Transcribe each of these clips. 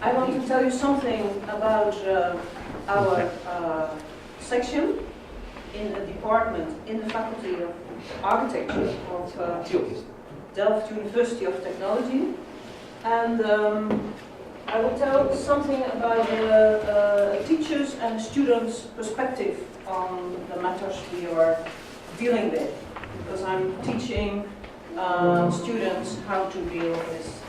I want to tell you something about our section in the department, in the Faculty of Architecture of Delft University of Technology. And I will tell something about the teachers' and students' perspective on the matters we are dealing with, because I'm teaching students how to deal with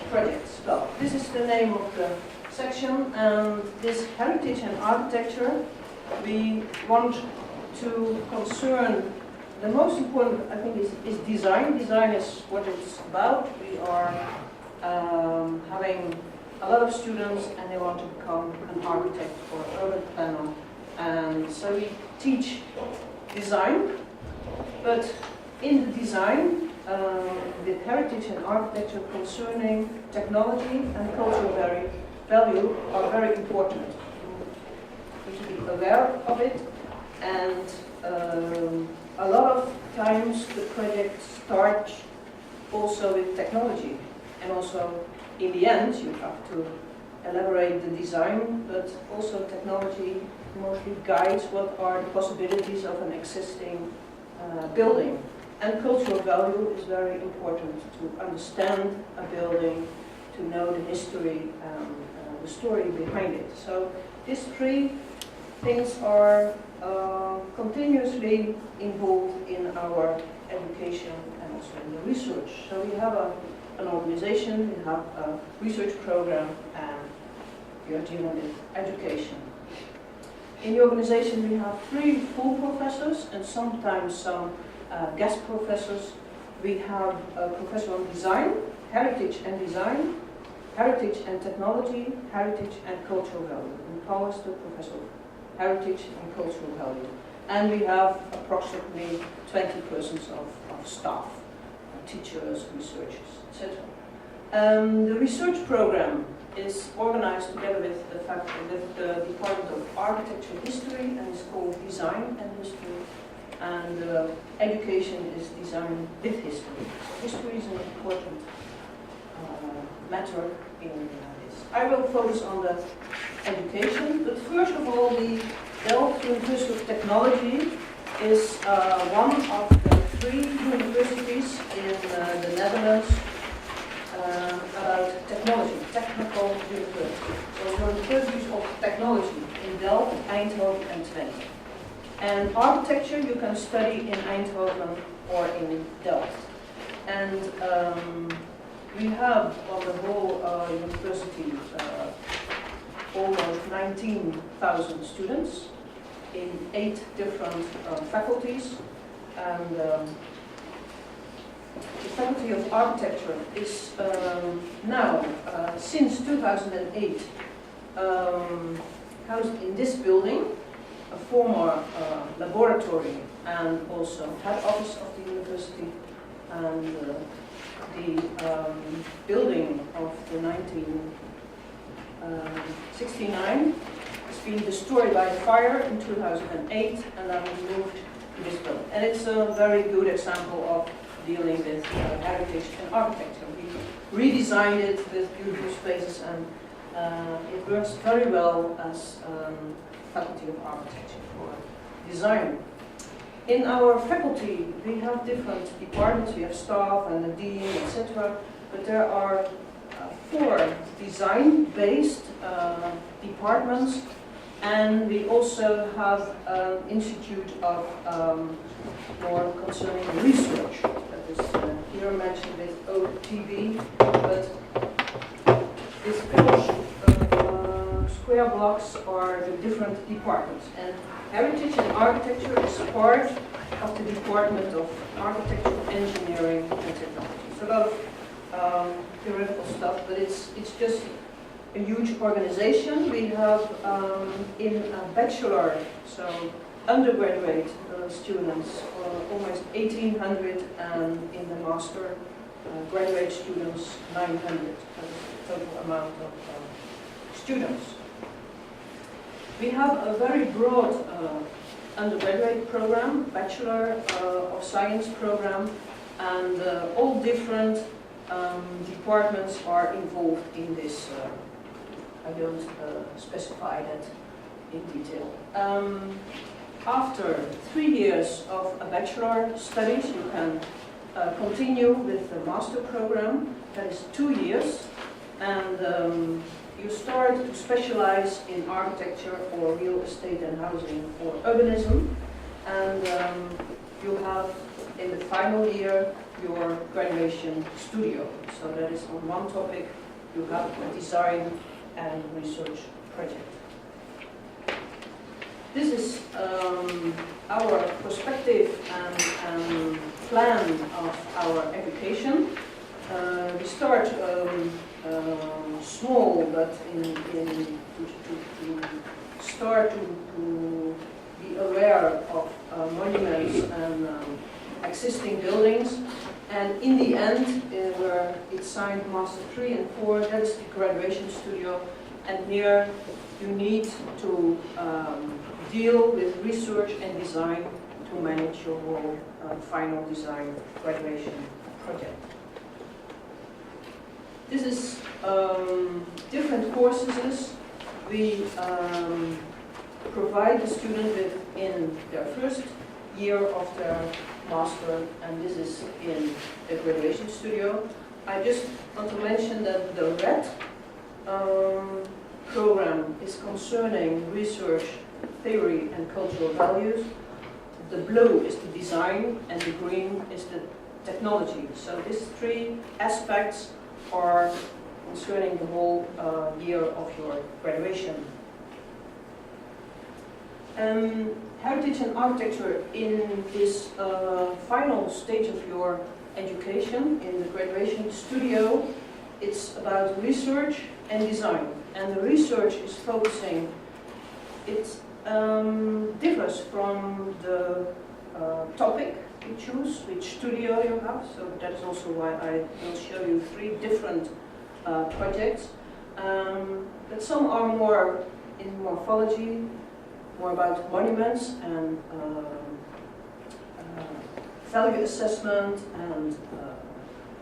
projects. Well, this is the name of the section, and this heritage and architecture, we want to concern, the most important, I think, is design. Design is what it's about. We are having a lot of students and they want to become an architect or urban planner. And so we teach design, but in the design, with heritage and architecture concerning technology and cultural value are very important. We need to be aware of it, and a lot of times the project starts also with technology, and also in the end you have to elaborate the design, but also technology mostly guides what are the possibilities of an existing building. And cultural value is very important to understand a building, to know the history and the story behind it. So these three things are continuously involved in our education and also in the research. So we have an organization, we have a research program, and we are dealing with education. In the organization we have 3 full professors and sometimes some guest professors. We have a professor on design, heritage and design, heritage and technology, heritage and cultural value. And Paul is the professor of heritage and cultural value. And we have approximately 20 persons of staff, teachers, researchers, etc. The research program is organized together with the Department of Architecture History, and is called Design and History. And education is design with history. So history is an important matter in this. I will focus on the education, but first of all, the Delft University of Technology is one of the 3 universities in the Netherlands about technology, technical university. So there are universities of technology in Delft, Eindhoven and Twente. And architecture you can study in Eindhoven or in Delft. And we have on the whole university almost 19,000 students in 8 different faculties. And the Faculty of Architecture is now, since 2008, housed in this building, a former laboratory and also head office of the university, and the building of the 1969 has been destroyed by fire in 2008, and then we moved to this building. And it's a very good example of dealing with heritage and architecture. We redesigned it with beautiful spaces, and it works very well as Faculty of Architecture for design. In our faculty, we have different departments. We have staff and the dean, etc. But there are 4 design-based departments, and we also have an institute of more concerning research. That is here mentioned with OTB, but this square blocks are the different departments, and heritage and architecture is part of the Department of Architecture, Engineering and Technology. It's a lot of theoretical stuff, but it's just a huge organization. We have in a bachelor, so undergraduate students, almost 1,800, and in the master graduate students 900. That is the total amount of students. We have a very broad undergraduate program, Bachelor of Science program, and all different departments are involved in this. I don't specify that in detail. After 3 years of a bachelor studies, you can continue with the master program. That is 2 years, and you start to specialize in architecture or real estate and housing or urbanism, and you have in the final year your graduation studio. So that is on one topic. You have a design and research project. This is our perspective and plan of our education. We start small, but to start to be aware of monuments and existing buildings. And in the end, where it's signed Master 3 and 4, that is the graduation studio. And here you need to deal with research and design to manage your whole final design graduation project. This is different courses we provide the student with in their first year of their master, and this is in the graduation studio. I just want to mention that the red program is concerning research, theory and cultural values. The blue is the design and the green is the technology. So these 3 aspects are concerning the whole year of your graduation. Heritage and architecture in this final stage of your education, in the graduation studio, it's about research and design. And the research is focusing, it differs from the topic you choose, which studio you have. So that is also why I will show you 3 different projects. But some are more in morphology, more about monuments and value assessment and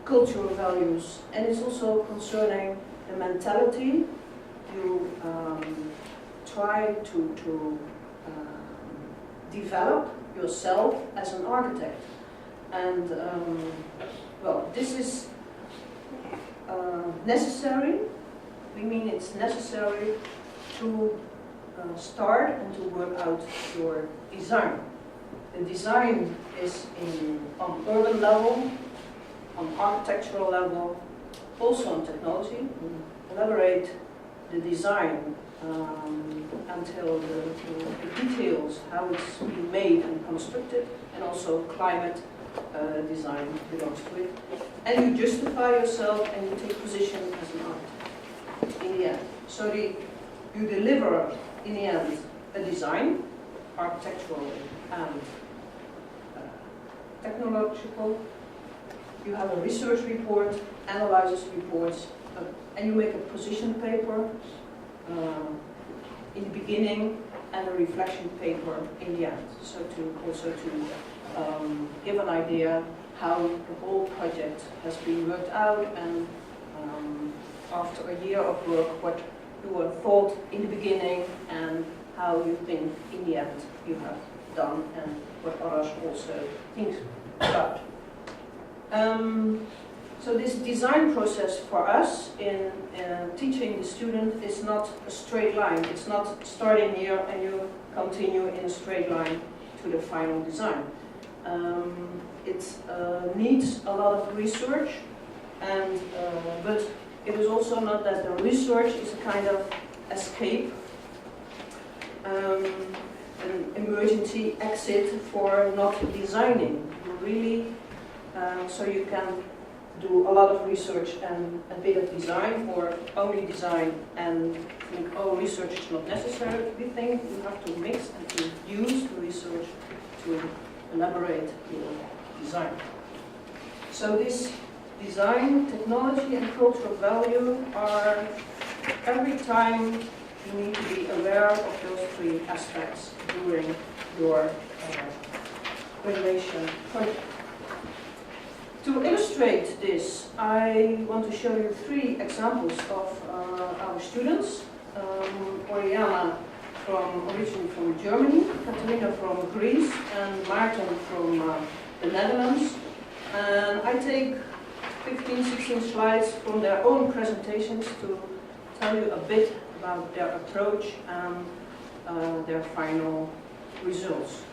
cultural values. And it's also concerning the mentality. You try to develop yourself as an architect. And well, this is necessary. We mean it's necessary to start and to work out your design. The design is on urban level, on architectural level, also on technology. We elaborate the design until the details, how it's being made and constructed, and also climate design belongs to it. And you justify yourself and you take position as an architect in the end. So you deliver in the end a design, architectural and technological. You have a research report, analysis reports, and you make a position paper in the beginning and a reflection paper in the end. So to give an idea how the whole project has been worked out, and after a year of work, what you were thought in the beginning and how you think in the end you have done, and what others also think about. So this design process for us in teaching the student is not a straight line. It's not starting here and you continue in a straight line to the final design. It needs a lot of research, and but it is also not that the research is a kind of escape, an emergency exit for not designing. You really, so you can do a lot of research and a bit of design, or only design and think, oh, research is not necessary. We think you have to mix and to use the research to elaborate your design. So this design, technology and cultural value are, every time you need to be aware of those 3 aspects during your graduation project. To illustrate this, I want to show you 3 examples of our students. Oriana, originally from Germany, Katerina from Greece, and Maarten from the Netherlands. And I take 15, 16 slides from their own presentations to tell you a bit about their approach and their final results.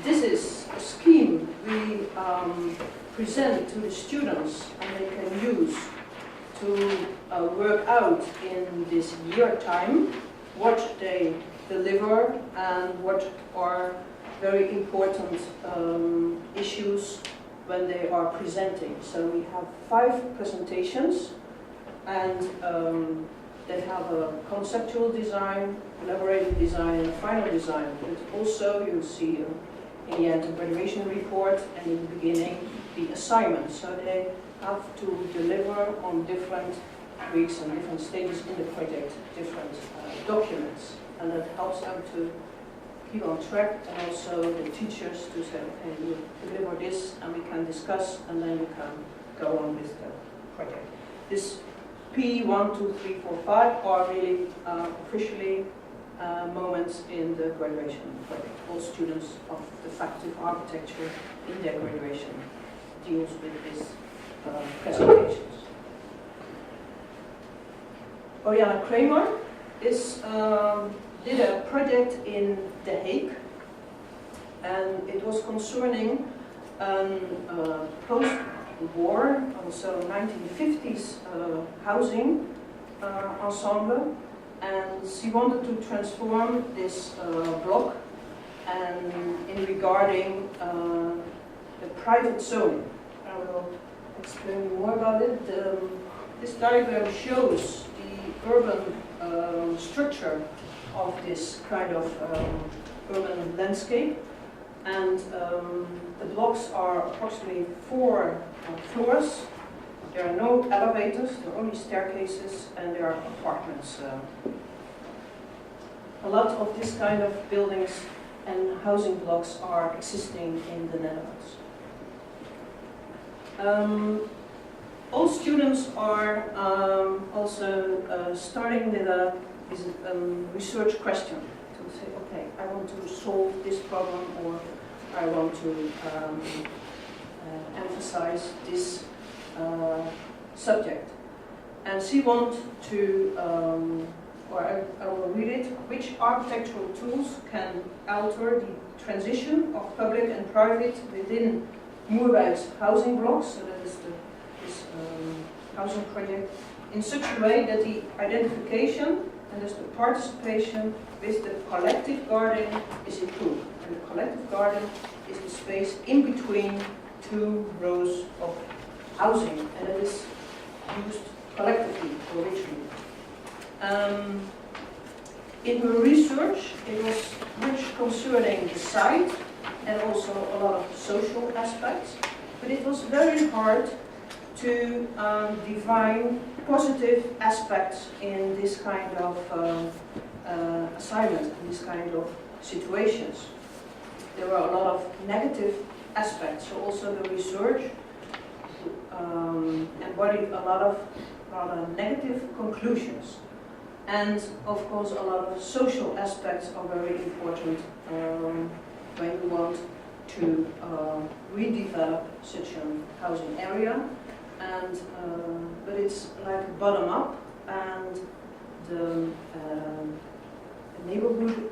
This is a scheme we present to the students and they can use to work out in this year time what they deliver and what are very important issues when they are presenting. So we have 5 presentations, and they have a conceptual design, elaborated design, and a final design. But also you'll see in the end the graduation report, and in the beginning the assignment. So they have to deliver on different weeks and different stages in the project, different documents, and that helps them to keep on track, and also the teachers to say, okay, you deliver this and we can discuss, and then you can go on with the project. This P1, 2, 3, 4, 5 are really officially moments in the graduation project. All students of the Faculty of Architecture in their graduation deals with these presentations. Oriana Kramer did a project in The Hague, and it was concerning post-war, also 1950s housing ensemble, and she wanted to transform this block and in regarding the private zoning. I will explain more about it. This diagram shows the urban structure of this kind of urban landscape, and the blocks are approximately 4 floors. There are no elevators, there are only staircases, and there are apartments. A lot of this kind of buildings and housing blocks are existing in the Netherlands. All students are also starting with a research question to say, okay, I want to solve this problem, or I want to emphasize this subject. And she wants to, I will read it, which architectural tools can alter the transition of public and private within Moerwijk's housing blocks, so that is this housing project, in such a way that the identification and thus the participation with the collective garden is improved. And the collective garden is the space in between 2 rows of housing, and it is used collectively or ritually. In her research, it was much concerning the site and also a lot of social aspects, but it was very hard to define positive aspects in this kind of assignment, in this kind of situations. There were a lot of negative aspects, so also the research embodied a lot of negative conclusions. And of course a lot of social aspects are very important when you want to redevelop such a housing area. And but it's like bottom up, and the neighborhood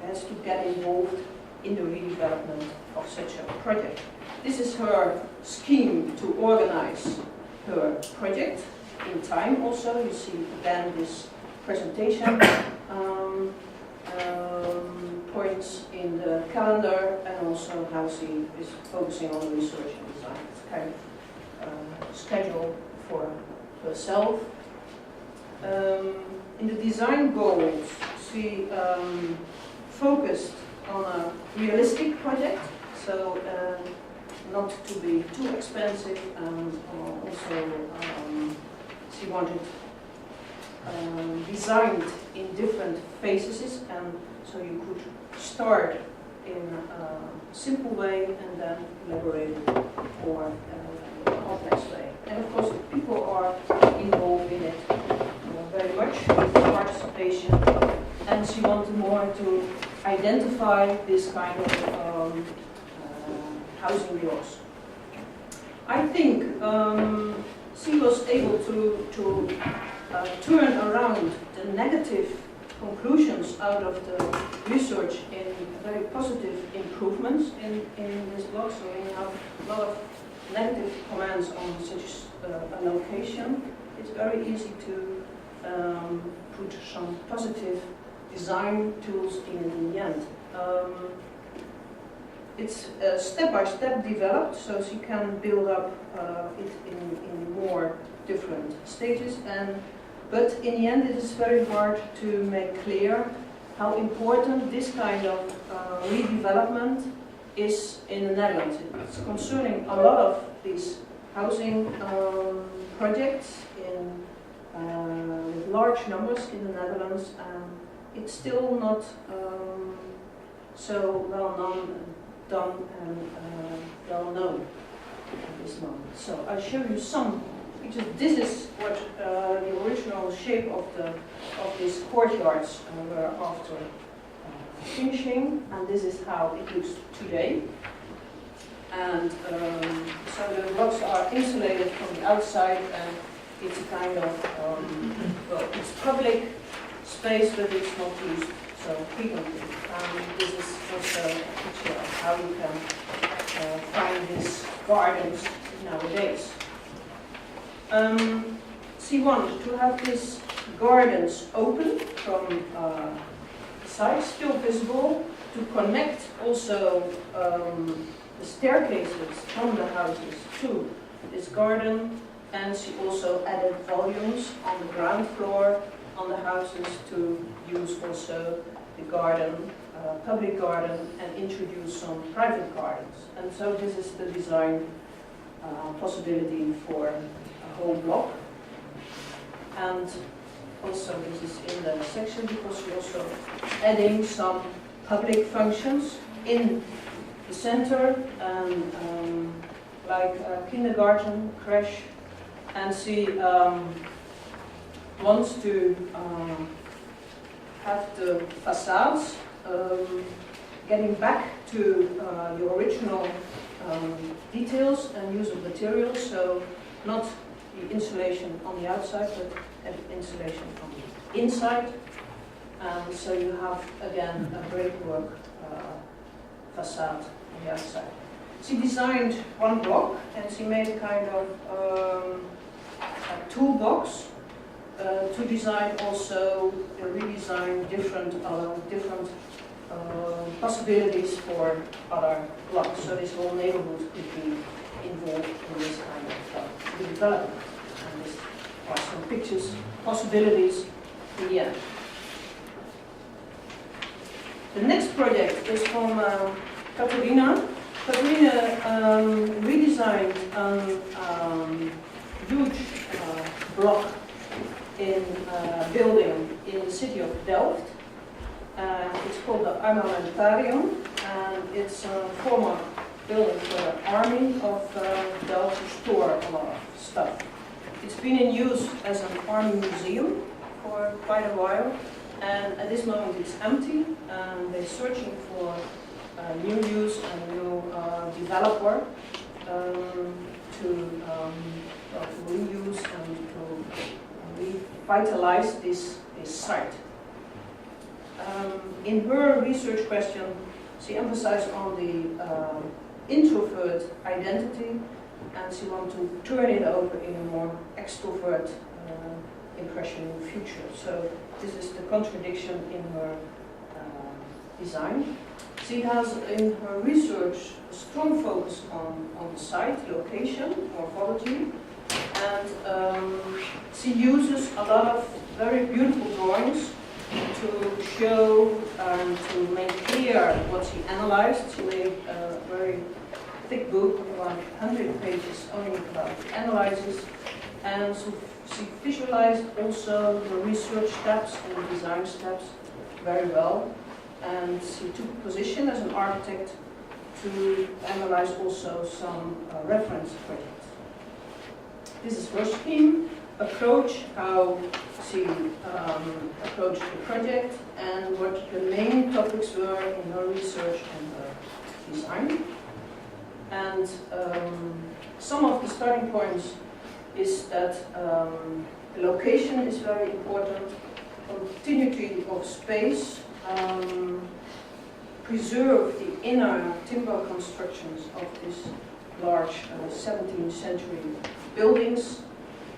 has to get involved in the redevelopment of such a project. This is her scheme to organize her project in time. Also, you see again this presentation points in the calendar, and also how she is focusing on research and design. It's kind of schedule for herself. In the design goals, she focused on a realistic project, so not to be too expensive, and also she wanted designed in different phases, and so you could start in simple way and then elaborate more complex way. And of course, people are involved in it very much with participation, and she wanted more to identify this kind of housing blocks. I think she was able to turn around the negative conclusions out of the research in very positive improvements in this block. So when you have a lot of negative comments on such a location, it's very easy to put some positive design tools in the end. It's step-by-step developed, so she can build up it in more different stages. But in the end, it is very hard to make clear how important this kind of redevelopment is in the Netherlands. It's concerning a lot of these housing projects with large numbers in the Netherlands, and it's still not so done and well known at this moment. So I'll show you some pictures. This is what the original shape of these courtyards were after finishing, and this is how it looks today. And so the blocks are insulated from the outside, and it's a kind of, well, it's public space, but it's not used so frequently. This is also a picture of how you can find these gardens nowadays. She wanted to have these gardens open from the side, still visible, to connect also the staircases from the houses to this garden, and she also added volumes on the ground floor on the houses to use also the garden, public garden, and introduce some private gardens. And so this is the design possibility for a whole block. And also this is in the section because we're also adding some public functions in the center, and like a kindergarten, creche, and she wants to have the facades getting back to the original details and use of materials, so not the insulation on the outside, but the insulation from the inside. And so you have again a brickwork facade on the outside. She designed one block, and she made a kind of a toolbox to design also redesign different possibilities for other blocks. So this whole neighborhood could be involved in this kind of redevelopment. And these are some pictures, possibilities in the end. The next project is from Catharina. Catharina redesigned a huge block in building in the city of Delft. It's called the Armamentarium, and it's a former building for the army of Delft to store a lot of stuff. It's been in use as an army museum for quite a while, and at this moment it's empty, and they're searching for new use and new developer to reuse and to revitalize this site. In her research question, she emphasized on the introvert identity, and she wants to turn it over in a more extrovert impression in the future. So this is the contradiction in her design. She has in her research a strong focus on the site, location, morphology, and she uses a lot of very beautiful drawings to show and to make clear what she analyzed. She made a very thick book, about 100 pages, only about the analysis, and so she visualized also the research steps and the design steps very well. And she took a position as an architect to analyze also some reference projects. This is her scheme, approach, how she approached the project, and what the main topics were in her research and her design. And some of the starting points is that the location is very important, continuity of space, preserve the inner timber constructions of these large 17th century buildings,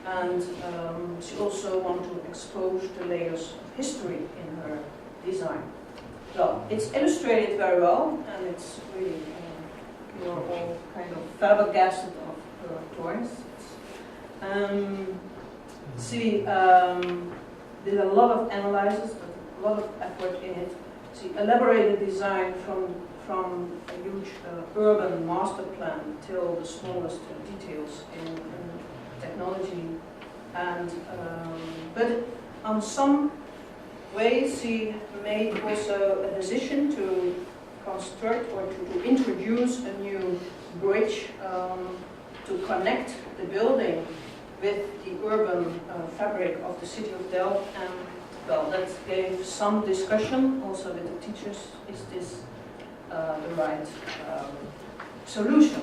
and she also wanted to expose the layers of history in her design. Well, it's illustrated very well, and it's really, you are all kind of flabbergasted of her drawings. She did a lot of analysis, a lot of effort in it. She elaborated design from a huge urban master plan till the smallest details in technology, and but on some ways she made also a decision to construct or to introduce a new bridge to connect the building with the urban fabric of the city of Delft, and well, that gave some discussion also with the teachers. Is this the right solution?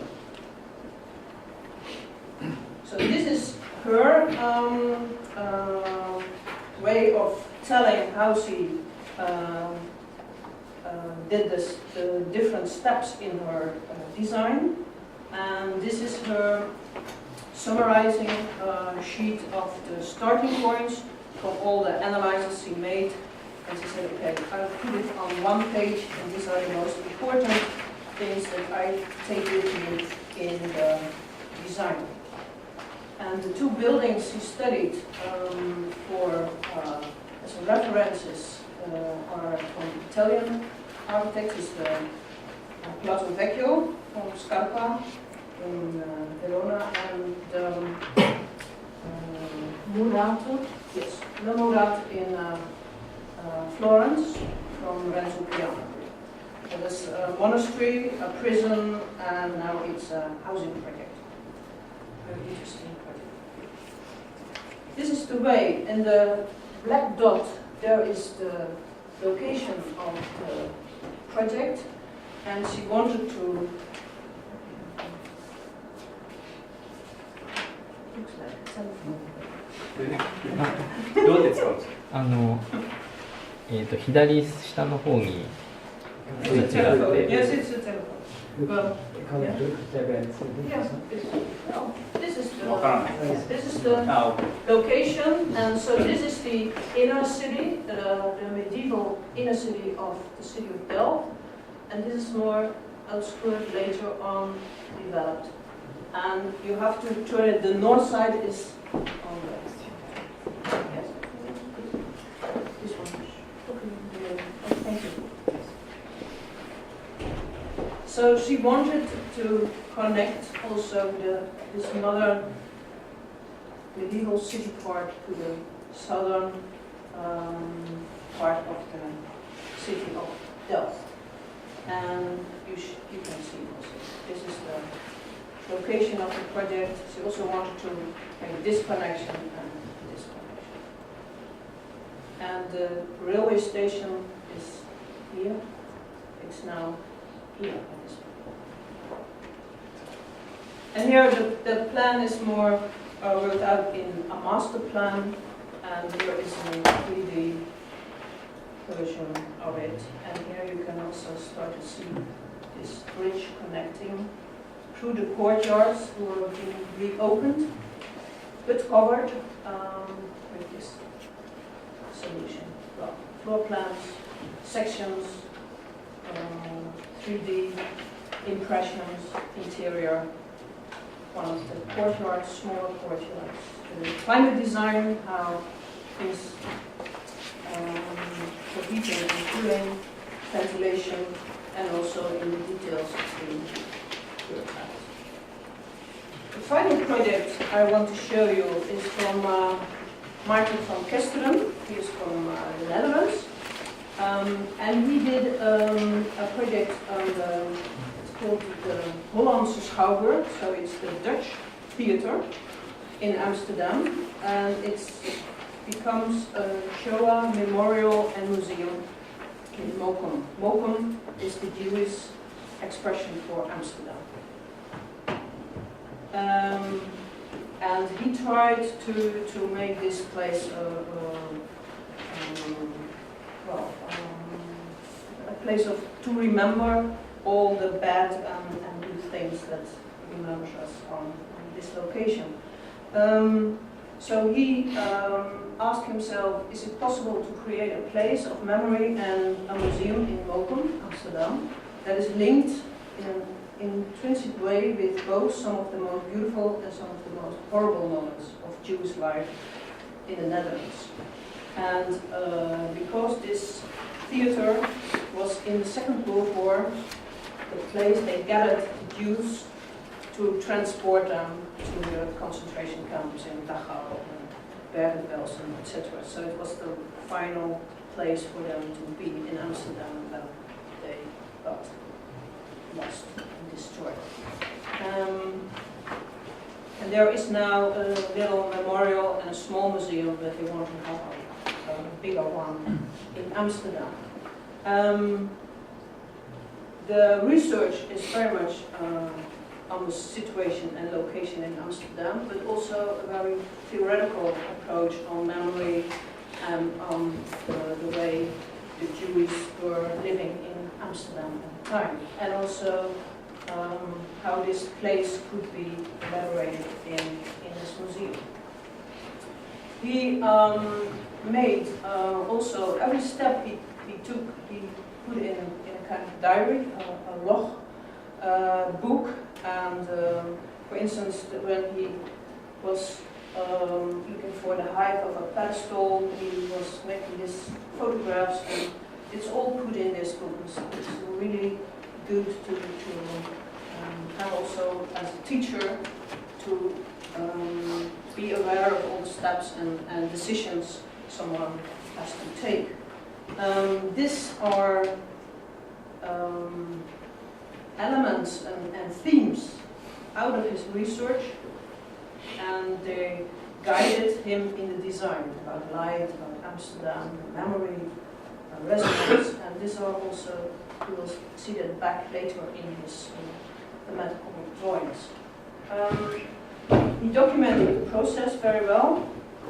So this is her way of telling how she did this, the different steps in her design, and this is her summarizing sheet of the starting points from all the analyses she made. And she said, okay, I'll put it on one page, and these are the most important things that I take with me in the design. And the two buildings she studied as references are from Italian architects, is the Palazzo Vecchio from Scarpa in Verona, and Murato, yes, the Murato in Florence from Renzo Piano. So there's a monastery, a prison, and now it's a housing project. Very interesting project. This is the way. In the black dot, there is the location of the project, and she wanted to. Looks like a telephone. どうですか？左下の方にスイッチがあって。Yes, it's a telephone. Well, this is the location, and so this is the inner city, the medieval inner city of the city of Delft, and this is more outskirts later on developed. And you have to turn it. The north side is on the. Yes. This one. Okay. Thank you. So she wanted to connect also this modern medieval city part to the southern part of the city of Delft. And you can see also, this is the location of the project. She also wanted to make this connection and this connection. And the railway station is here. It's now here. And here the plan is more worked out in a master plan, and here is a 3D version of it. And here you can also start to see this bridge connecting through the courtyards who are being reopened, but covered with this solution. Well, floor plans, sections, 3D impressions, interior, one of the courtyards, smaller courtyards. The climate design, how things for heating and cooling, ventilation, and also in the details of the house. The final project I want to show you is from Martin van Kesteren. He is from the Netherlands. And he did a project on the called the Hollandse Schouwburg, so it's the Dutch theater in Amsterdam, and it becomes a Shoah memorial and museum in Mokum. Mokum is the Jewish expression for Amsterdam. And he tried to make this place a place to remember all the bad and good things that remembers us on this location. So he asked himself, is it possible to create a place of memory and a museum in Mokum, Amsterdam, that is linked in an intrinsic way with both some of the most beautiful and some of the most horrible moments of Jewish life in the Netherlands. And because this theater was in the Second World War, the place they gathered the Jews to transport them to the concentration camps in Dachau and Bergen-Belsen, etc. So it was the final place for them to be in Amsterdam, that they got lost and destroyed. And there is now a little memorial and a small museum that they want to have a bigger one in Amsterdam. The research is very much on the situation and location in Amsterdam, but also a very theoretical approach on memory and on the way the Jews were living in Amsterdam at the time, and also how this place could be elaborated in this museum. He made also every step he took, he put in a kind of diary, a log book, and for instance, when he was looking for the height of a pedestal, he was making these photographs, and it's all put in this book. So it's really good to have also as a teacher to be aware of all the steps and decisions someone has to take. These are elements and themes out of his research, and they guided him in the design about light, about Amsterdam, memory, resonance, and these are also, you will see that back later in his thematical drawings. He documented the process very well.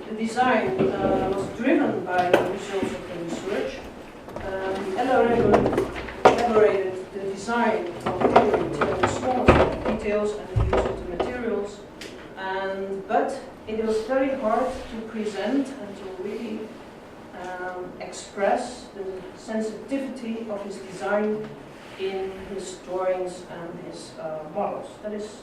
The design was driven by the results of the research. He elaborated the design of the building to the smallest details and the use of the materials. But it was very hard to present and to really express the sensitivity of his design in his drawings and his models. That is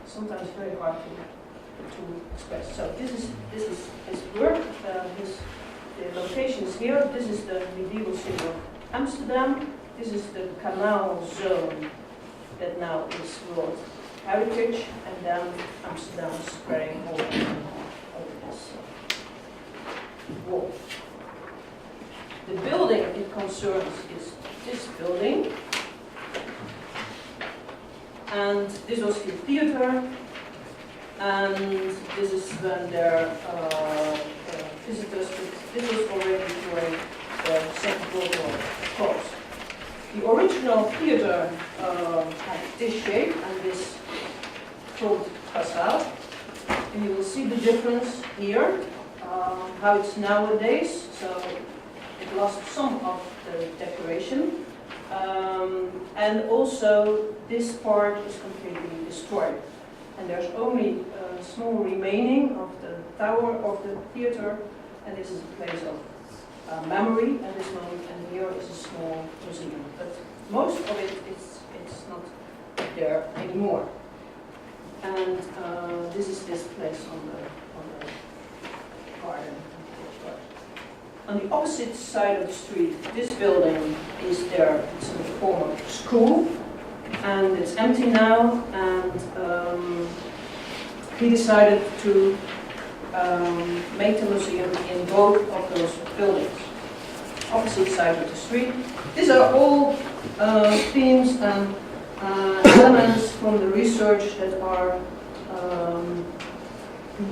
sometimes very hard to express. So this is his work. The location is here. This is the medieval city of Amsterdam. This is the canal zone that now is World Heritage, and then Amsterdam is spreading over this wall. The building it concerns is this building, and this was the theater, and this is when their visitors, this was already during the Second World War, of course. The original theater had this shape and this full facade, and you will see the difference here, how it's nowadays. So it lost some of the decoration, and also this part is completely destroyed. And there's only a small remaining of the tower of the theater, and this is a place of memory at this moment, and here is a small museum. But most of it, it's not there anymore. And this is this place on the garden. On the opposite side of the street, this building is there. It's a former school, and it's empty now, and he decided to make the museum in both of those buildings. opposite side of the street. These are all themes and elements from the research that are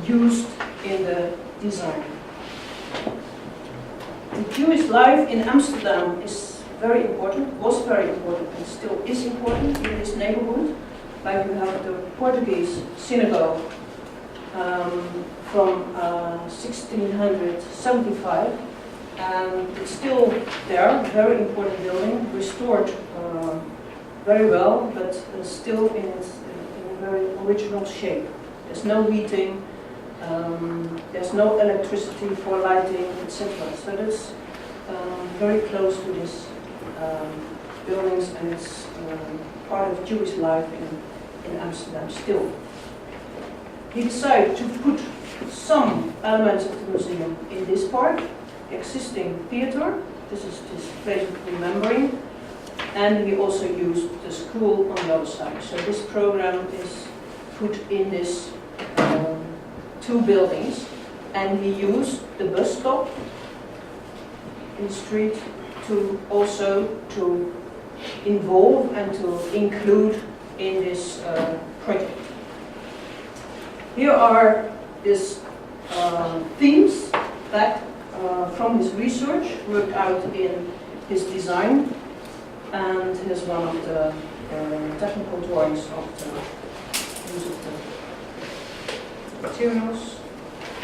used in the design. The Jewish life in Amsterdam is very important, was very important, and still is important in this neighborhood. Like you have the Portuguese synagogue from 1675, and it's still there, very important building, restored very well, but still in a very original shape. There's no heating, there's no electricity for lighting, etc. So that's very close to these buildings, and it's part of Jewish life in Amsterdam still. He decided to put some elements of the museum in this part, existing theater. This is this place of remembering, and he also used the school on the other side. So this program is put in this two buildings, and he used the bus stop in the street to also to involve and to include in this project. Here are these themes back from his research, worked out in his design, and here's one of the technical drawings of the use of the materials.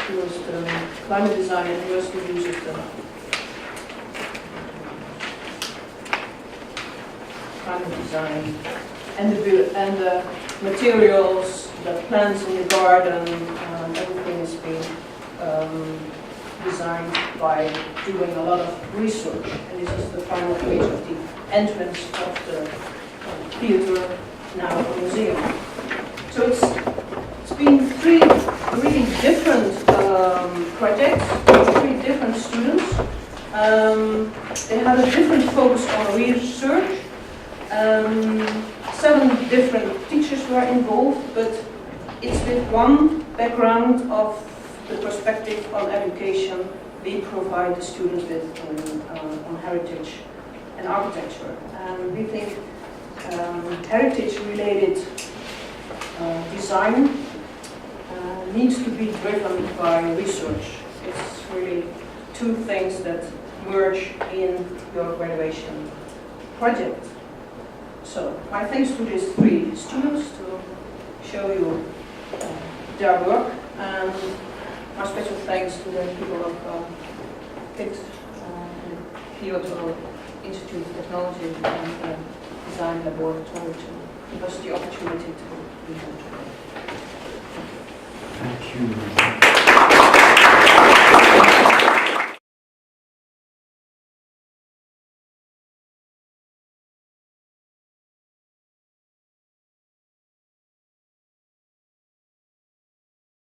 He was the climate designer, and he was the use of the climate design and the materials, the plants in the garden, everything has been designed by doing a lot of research. And this is the final page of the entrance of the theater, now a museum. So it's been three really different projects, three different students. They had a different focus on research. 7 different teachers were involved, but it's with one background of the perspective on education we provide the students with on heritage and architecture. And we think heritage-related design needs to be driven by research. It's really two things that merge in your graduation project. So my thanks to these 3 students to show you their work, and my special thanks to the people of KIT and Kyoto Institute of Technology and Design Laboratory to give us the opportunity to be here today. Thank you.